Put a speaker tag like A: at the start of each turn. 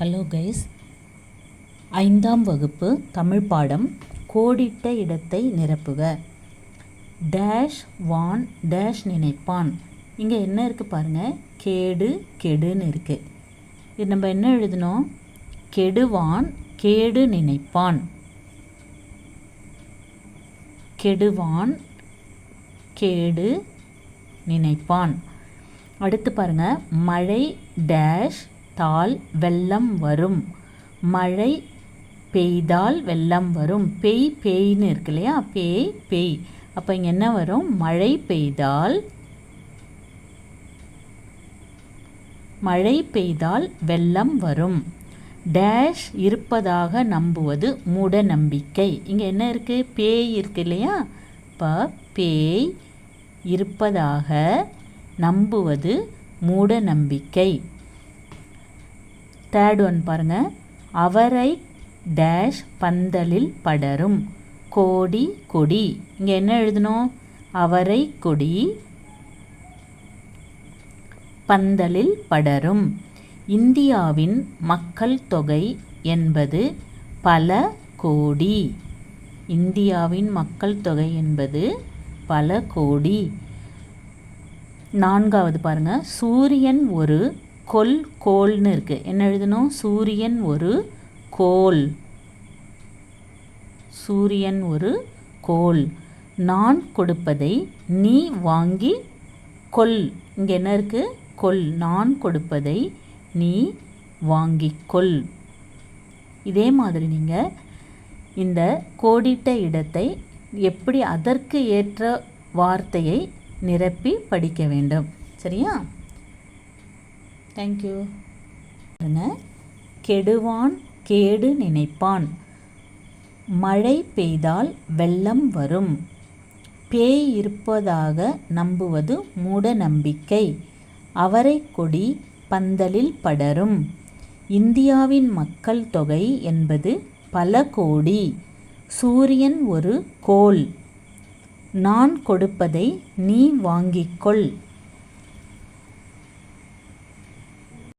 A: Hello guys, 5ஆம் வகுப்பு தமிழ் பாடம் கோடிட்ட இடத்தை நிரப்புக. டேஷ் வான் டேஷ் நினைப்பான். இங்கே என்ன இருக்குது பாருங்கள், கேடு கெடுன்னு இருக்குது. இது நம்ம என்ன எழுதணும்? கெடுவான் கேடு நினைப்பான். கெடுவான் கேடு நினைப்பான். அடுத்து பாருங்கள், மழை டேஷ் தால் வெள்ளம் வரும். மழை பெய்தால் வெள்ளம் வரும். பேய்ன்னு இருக்கு இல்லையா, பேய். அப்போ இங்கே என்ன வரும்? மழை பெய்தால் வெள்ளம் வரும். டேஷ் இருப்பதாக நம்புவது மூட நம்பிக்கை. இங்கே என்ன இருக்குது? பேய் இருக்கு இல்லையா. இப்போ பேய் இருப்பதாக நம்புவது மூட நம்பிக்கை. தேர்ட் ஒன் பாருங்கள், அவரை டேஷ் பந்தலில் படரும். கோடி கொடி. இங்கே என்ன எழுதணும்? அவரை கொடி பந்தலில் படரும். இந்தியாவின் மக்கள் தொகை என்பது பல கோடி. இந்தியாவின் மக்கள் தொகை என்பது பல கோடி. நான்காவது பாருங்கள், சூரியன் ஒரு கோல்னு இருக்குது. என்ன எழுதணும்? சூரியன் ஒரு கோல். சூரியன் ஒரு கோல். நான் கொடுப்பதை நீ வாங்கி கொள். இங்கே என்ன இருக்குது? கொள். நான் கொடுப்பதை நீ வாங்கிக் கொள். இதே மாதிரி நீங்கள் இந்த கோடிட்ட இடத்தை எப்படி அதற்கு ஏற்ற வார்த்தையை நிரப்பி படிக்க வேண்டும். சரியா? தேங்க்யூ. கெடுவான் கேடு நினைப்பான். மழை பெய்தால் வெள்ளம் வரும். பேய் இருப்பதாக நம்புவது மூட நம்பிக்கை. அவரை கொடி பந்தலில் படரும். இந்தியாவின் மக்கள் தொகை என்பது பல கோடி. சூரியன் ஒரு கோல். நான் கொடுப்பதை நீ வாங்கிக்கொள்.